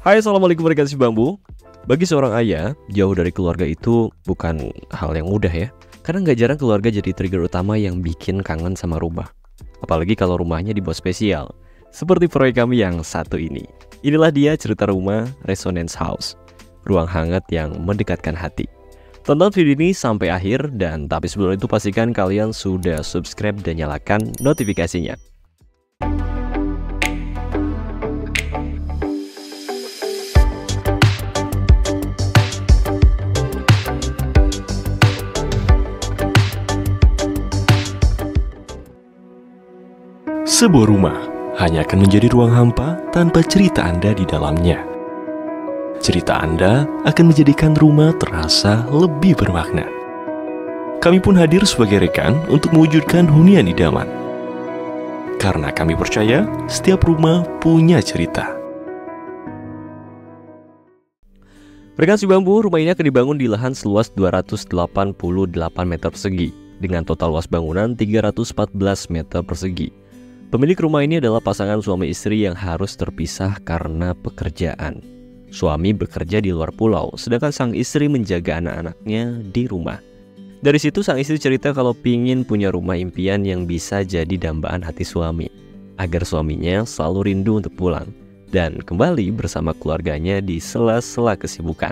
Hai, assalamualaikum warahmatullahi wabarakatuh. Bagi seorang ayah, jauh dari keluarga itu bukan hal yang mudah ya. Karena nggak jarang keluarga jadi trigger utama yang bikin kangen sama rumah. Apalagi kalau rumahnya dibuat spesial. Seperti proyek kami yang satu ini. Inilah dia cerita rumah Resonance House. Ruang hangat yang mendekatkan hati. Tonton video ini sampai akhir dan tapi sebelum itu pastikan kalian sudah subscribe dan nyalakan notifikasinya. Sebuah rumah hanya akan menjadi ruang hampa tanpa cerita Anda di dalamnya. Cerita Anda akan menjadikan rumah terasa lebih bermakna. Kami pun hadir sebagai rekan untuk mewujudkan hunian idaman. Karena kami percaya setiap rumah punya cerita. Rekan si bambu, rumah ini akan dibangun di lahan seluas 288 meter persegi dengan total luas bangunan 314 meter persegi. Pemilik rumah ini adalah pasangan suami istri yang harus terpisah karena pekerjaan. Suami bekerja di luar pulau, sedangkan sang istri menjaga anak-anaknya di rumah. Dari situ sang istri cerita kalau pingin punya rumah impian yang bisa jadi dambaan hati suami, agar suaminya selalu rindu untuk pulang dan kembali bersama keluarganya di sela-sela kesibukan.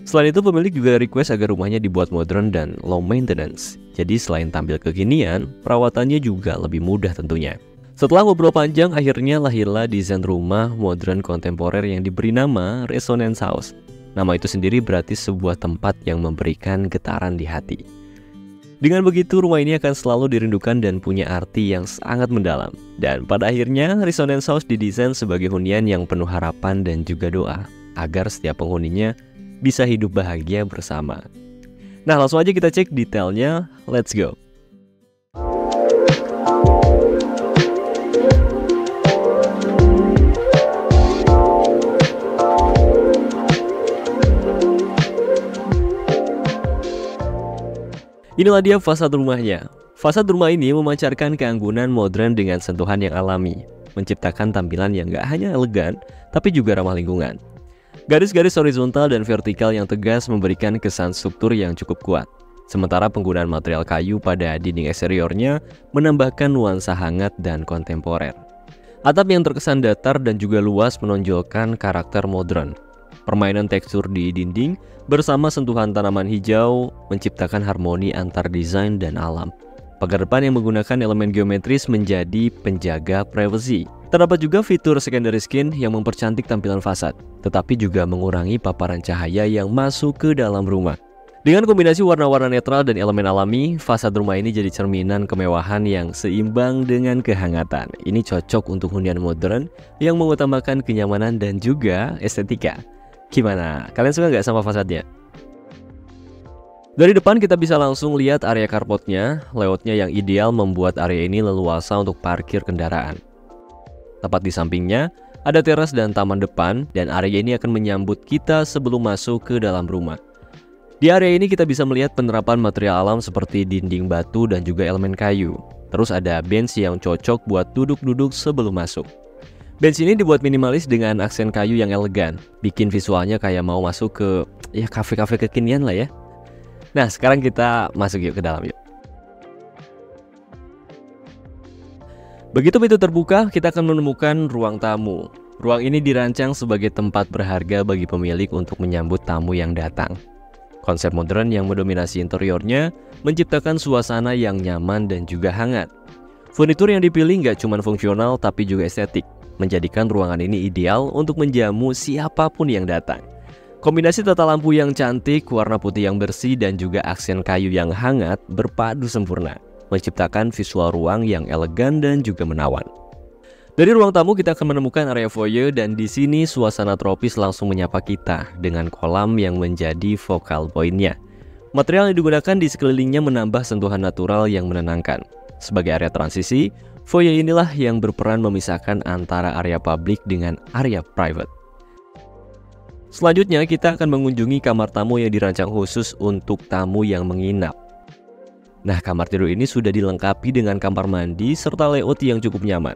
Selain itu, pemilik juga request agar rumahnya dibuat modern dan low maintenance. Jadi selain tampil kekinian, perawatannya juga lebih mudah tentunya. Setelah ngobrol panjang, akhirnya lahirlah desain rumah modern kontemporer yang diberi nama Resonance House. Nama itu sendiri berarti sebuah tempat yang memberikan getaran di hati. Dengan begitu, rumah ini akan selalu dirindukan dan punya arti yang sangat mendalam. Dan pada akhirnya, Resonance House didesain sebagai hunian yang penuh harapan dan juga doa, agar setiap penghuninya bisa hidup bahagia bersama. Nah, langsung aja kita cek detailnya, let's go! Inilah dia fasad rumahnya. Fasad rumah ini memancarkan keanggunan modern dengan sentuhan yang alami, menciptakan tampilan yang gak hanya elegan, tapi juga ramah lingkungan. Garis-garis horizontal dan vertikal yang tegas memberikan kesan struktur yang cukup kuat. Sementara penggunaan material kayu pada dinding eksteriornya menambahkan nuansa hangat dan kontemporer. Atap yang terkesan datar dan juga luas menonjolkan karakter modern. Permainan tekstur di dinding bersama sentuhan tanaman hijau menciptakan harmoni antar desain dan alam. Pagar depan yang menggunakan elemen geometris menjadi penjaga privasi. Terdapat juga fitur secondary skin yang mempercantik tampilan fasad, tetapi juga mengurangi paparan cahaya yang masuk ke dalam rumah. Dengan kombinasi warna-warna netral dan elemen alami, fasad rumah ini jadi cerminan kemewahan yang seimbang dengan kehangatan. Ini cocok untuk hunian modern yang mengutamakan kenyamanan dan juga estetika. Gimana? Kalian suka nggak sama fasadnya? Dari depan kita bisa langsung lihat area carportnya. Layoutnya yang ideal membuat area ini leluasa untuk parkir kendaraan. Tepat di sampingnya ada teras dan taman depan, dan area ini akan menyambut kita sebelum masuk ke dalam rumah. Di area ini kita bisa melihat penerapan material alam seperti dinding batu dan juga elemen kayu. Terus ada bench yang cocok buat duduk-duduk sebelum masuk. Bench ini dibuat minimalis dengan aksen kayu yang elegan, bikin visualnya kayak mau masuk ke kafe-kafe kekinian lah ya. Nah, sekarang kita masuk yuk ke dalam yuk. Begitu pintu terbuka, kita akan menemukan ruang tamu. Ruang ini dirancang sebagai tempat berharga bagi pemilik untuk menyambut tamu yang datang. Konsep modern yang mendominasi interiornya menciptakan suasana yang nyaman dan juga hangat. Furnitur yang dipilih nggak cuma fungsional tapi juga estetik, menjadikan ruangan ini ideal untuk menjamu siapapun yang datang. Kombinasi tata lampu yang cantik, warna putih yang bersih, dan juga aksen kayu yang hangat berpadu sempurna, menciptakan visual ruang yang elegan dan juga menawan. Dari ruang tamu kita akan menemukan area foyer, dan di sini suasana tropis langsung menyapa kita dengan kolam yang menjadi focal point-nya. Material yang digunakan di sekelilingnya menambah sentuhan natural yang menenangkan. Sebagai area transisi, foyer inilah yang berperan memisahkan antara area publik dengan area private. Selanjutnya kita akan mengunjungi kamar tamu yang dirancang khusus untuk tamu yang menginap. Nah, kamar tidur ini sudah dilengkapi dengan kamar mandi serta layout yang cukup nyaman.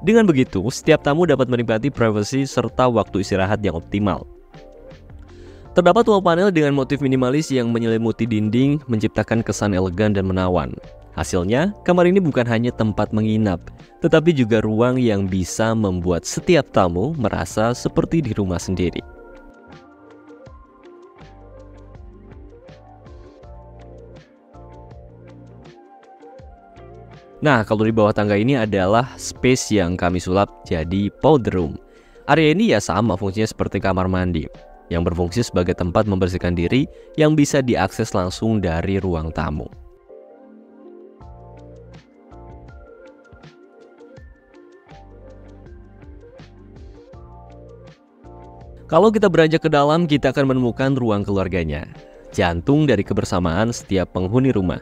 Dengan begitu, setiap tamu dapat menikmati privasi serta waktu istirahat yang optimal. Terdapat wall panel dengan motif minimalis yang menyelimuti dinding, menciptakan kesan elegan dan menawan. Hasilnya, kamar ini bukan hanya tempat menginap, tetapi juga ruang yang bisa membuat setiap tamu merasa seperti di rumah sendiri. Nah, kalau di bawah tangga ini adalah space yang kami sulap jadi powder room. Area ini ya sama fungsinya seperti kamar mandi, yang berfungsi sebagai tempat membersihkan diri yang bisa diakses langsung dari ruang tamu. Kalau kita beranjak ke dalam, kita akan menemukan ruang keluarganya, jantung dari kebersamaan setiap penghuni rumah.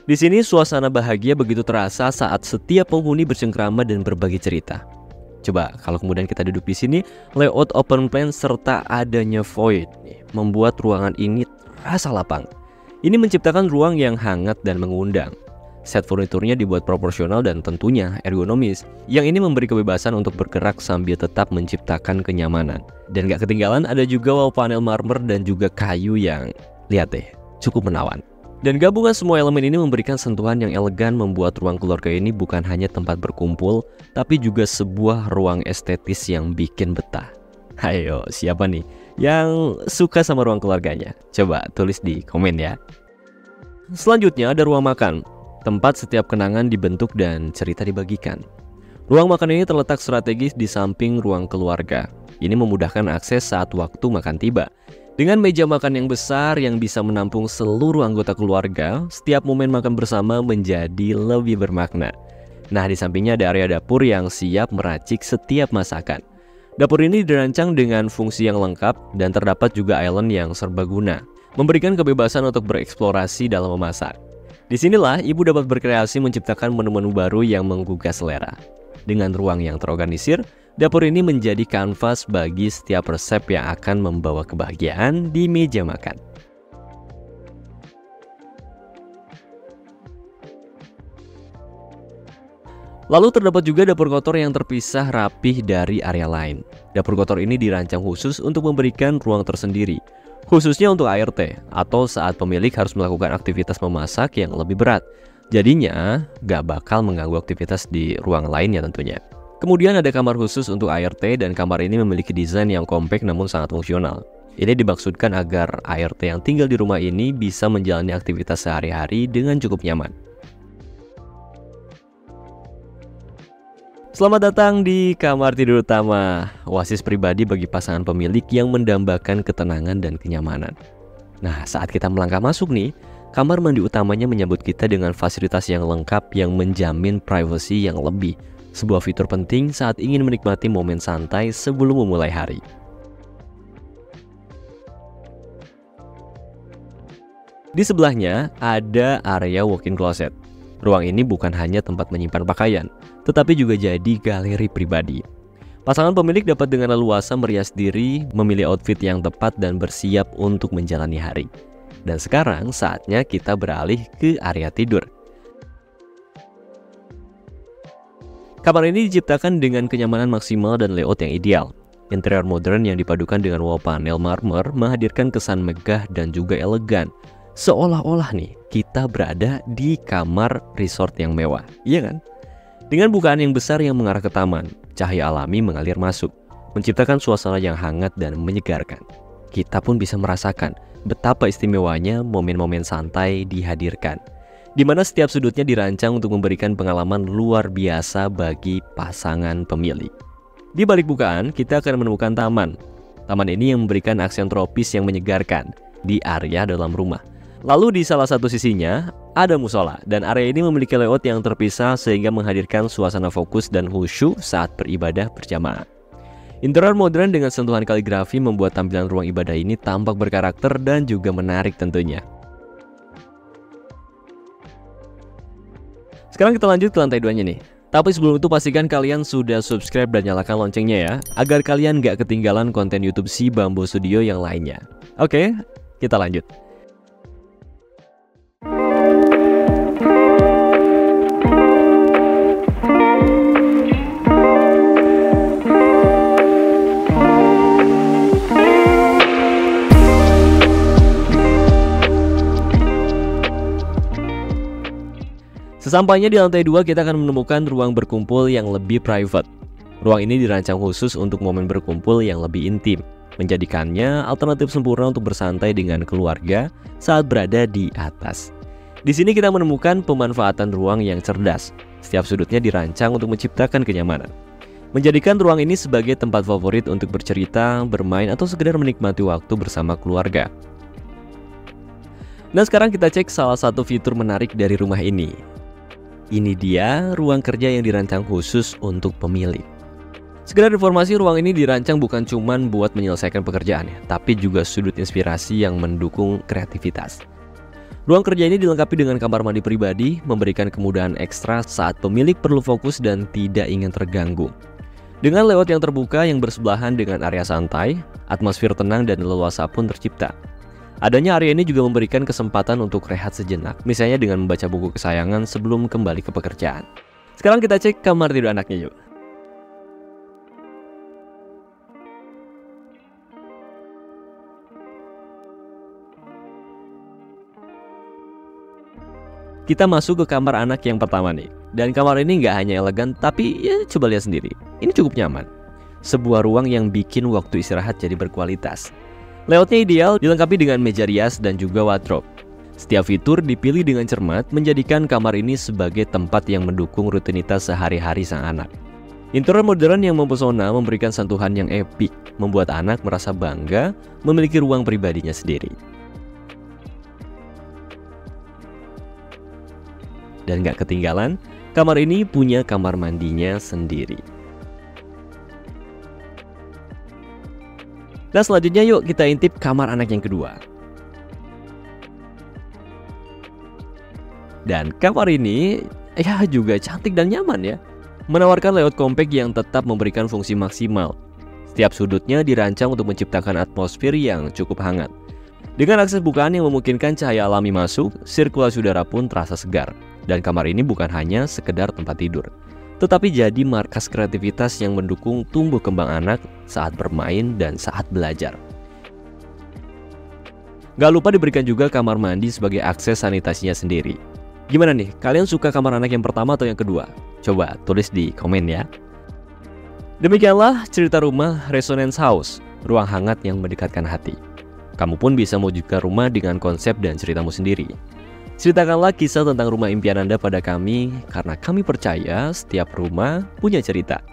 Di sini suasana bahagia begitu terasa saat setiap penghuni bercengkrama dan berbagi cerita. Coba kalau kemudian kita duduk di sini, layout open plan serta adanya void membuat ruangan ini terasa lapang. Ini menciptakan ruang yang hangat dan mengundang. Set furniturnya dibuat proporsional dan tentunya ergonomis, yang ini memberi kebebasan untuk bergerak sambil tetap menciptakan kenyamanan. Dan gak ketinggalan ada juga wall panel marmer dan juga kayu yang, lihat deh, cukup menawan. Dan gabungan semua elemen ini memberikan sentuhan yang elegan, membuat ruang keluarga ini bukan hanya tempat berkumpul, tapi juga sebuah ruang estetis yang bikin betah. Ayo, siapa nih yang suka sama ruang keluarganya? Coba tulis di komen ya. Selanjutnya ada ruang makan, tempat setiap kenangan dibentuk dan cerita dibagikan. Ruang makan ini terletak strategis di samping ruang keluarga. Ini memudahkan akses saat waktu makan tiba. Dengan meja makan yang besar yang bisa menampung seluruh anggota keluarga, setiap momen makan bersama menjadi lebih bermakna. Nah, di sampingnya ada area dapur yang siap meracik setiap masakan. Dapur ini dirancang dengan fungsi yang lengkap dan terdapat juga island yang serbaguna, memberikan kebebasan untuk bereksplorasi dalam memasak. Disinilah ibu dapat berkreasi menciptakan menu-menu baru yang menggugah selera. Dengan ruang yang terorganisir, dapur ini menjadi kanvas bagi setiap resep yang akan membawa kebahagiaan di meja makan. Lalu terdapat juga dapur kotor yang terpisah rapih dari area lain. Dapur kotor ini dirancang khusus untuk memberikan ruang tersendiri, khususnya untuk ART atau saat pemilik harus melakukan aktivitas memasak yang lebih berat. Jadinya gak bakal mengganggu aktivitas di ruang lainnya tentunya. Kemudian ada kamar khusus untuk ART dan kamar ini memiliki desain yang kompak namun sangat fungsional. Ini dimaksudkan agar ART yang tinggal di rumah ini bisa menjalani aktivitas sehari-hari dengan cukup nyaman. Selamat datang di kamar tidur utama, oasis pribadi bagi pasangan pemilik yang mendambakan ketenangan dan kenyamanan. Nah, saat kita melangkah masuk nih, kamar mandi utamanya menyambut kita dengan fasilitas yang lengkap yang menjamin privasi yang lebih. Sebuah fitur penting saat ingin menikmati momen santai sebelum memulai hari. Di sebelahnya ada area walk-in closet. Ruang ini bukan hanya tempat menyimpan pakaian, tetapi juga jadi galeri pribadi. Pasangan pemilik dapat dengan leluasa merias diri, memilih outfit yang tepat dan bersiap untuk menjalani hari. Dan sekarang saatnya kita beralih ke area tidur. Kamar ini diciptakan dengan kenyamanan maksimal dan layout yang ideal. Interior modern yang dipadukan dengan wall panel marmer menghadirkan kesan megah dan juga elegan. Seolah-olah nih kita berada di kamar resort yang mewah, iya kan? Dengan bukaan yang besar yang mengarah ke taman, cahaya alami mengalir masuk, menciptakan suasana yang hangat dan menyegarkan. Kita pun bisa merasakan betapa istimewanya momen-momen santai dihadirkan, di mana setiap sudutnya dirancang untuk memberikan pengalaman luar biasa bagi pasangan pemilik. Di balik bukaan, kita akan menemukan taman. Taman ini yang memberikan aksen tropis yang menyegarkan di area dalam rumah. Lalu di salah satu sisinya ada musola, dan area ini memiliki layout yang terpisah sehingga menghadirkan suasana fokus dan khusyuk saat beribadah berjamaah. Interior modern dengan sentuhan kaligrafi membuat tampilan ruang ibadah ini tampak berkarakter dan juga menarik tentunya. Sekarang kita lanjut ke lantai 2-nya nih. Tapi sebelum itu pastikan kalian sudah subscribe dan nyalakan loncengnya ya, agar kalian gak ketinggalan konten YouTube si Bambo Studio yang lainnya. Oke, kita lanjut. Sesampainya di lantai 2, kita akan menemukan ruang berkumpul yang lebih private. Ruang ini dirancang khusus untuk momen berkumpul yang lebih intim, menjadikannya alternatif sempurna untuk bersantai dengan keluarga saat berada di atas. Di sini kita menemukan pemanfaatan ruang yang cerdas. Setiap sudutnya dirancang untuk menciptakan kenyamanan, menjadikan ruang ini sebagai tempat favorit untuk bercerita, bermain, atau sekedar menikmati waktu bersama keluarga. Nah, sekarang kita cek salah satu fitur menarik dari rumah ini. Ini dia ruang kerja yang dirancang khusus untuk pemilik. Sekedar informasi, ruang ini dirancang bukan cuma buat menyelesaikan pekerjaannya, tapi juga sudut inspirasi yang mendukung kreativitas. Ruang kerja ini dilengkapi dengan kamar mandi pribadi, memberikan kemudahan ekstra saat pemilik perlu fokus dan tidak ingin terganggu. Dengan layout yang terbuka yang bersebelahan dengan area santai, atmosfer tenang dan leluasa pun tercipta. Adanya area ini juga memberikan kesempatan untuk rehat sejenak, misalnya dengan membaca buku kesayangan sebelum kembali ke pekerjaan. Sekarang kita cek kamar tidur anaknya yuk. Kita masuk ke kamar anak yang pertama nih. Dan kamar ini nggak hanya elegan, tapi ya coba lihat sendiri. Ini cukup nyaman. Sebuah ruang yang bikin waktu istirahat jadi berkualitas. Layoutnya ideal, dilengkapi dengan meja rias dan juga wardrobe. Setiap fitur dipilih dengan cermat, menjadikan kamar ini sebagai tempat yang mendukung rutinitas sehari-hari sang anak. Interior modern yang mempesona memberikan sentuhan yang epik, membuat anak merasa bangga memiliki ruang pribadinya sendiri. Dan gak ketinggalan, kamar ini punya kamar mandinya sendiri. Nah, selanjutnya yuk kita intip kamar anak yang kedua. Dan kamar ini ya juga cantik dan nyaman ya. Menawarkan layout compact yang tetap memberikan fungsi maksimal. Setiap sudutnya dirancang untuk menciptakan atmosfer yang cukup hangat. Dengan akses bukaan yang memungkinkan cahaya alami masuk, sirkulasi udara pun terasa segar. Dan kamar ini bukan hanya sekedar tempat tidur, tetapi jadi markas kreativitas yang mendukung tumbuh kembang anak saat bermain dan saat belajar. Gak lupa diberikan juga kamar mandi sebagai akses sanitasinya sendiri. Gimana nih, kalian suka kamar anak yang pertama atau yang kedua? Coba tulis di komen ya. Demikianlah cerita rumah Resonance House, ruang hangat yang mendekatkan hati. Kamu pun bisa mewujudkan rumah dengan konsep dan ceritamu sendiri. Ceritakanlah kisah tentang rumah impian Anda pada kami, karena kami percaya setiap rumah punya cerita.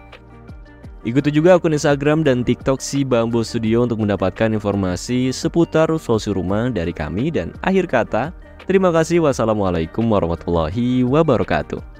Ikuti juga akun Instagram dan TikTok Si Bambu Studio untuk mendapatkan informasi seputar solusi rumah dari kami. Dan akhir kata, terima kasih. Wassalamualaikum warahmatullahi wabarakatuh.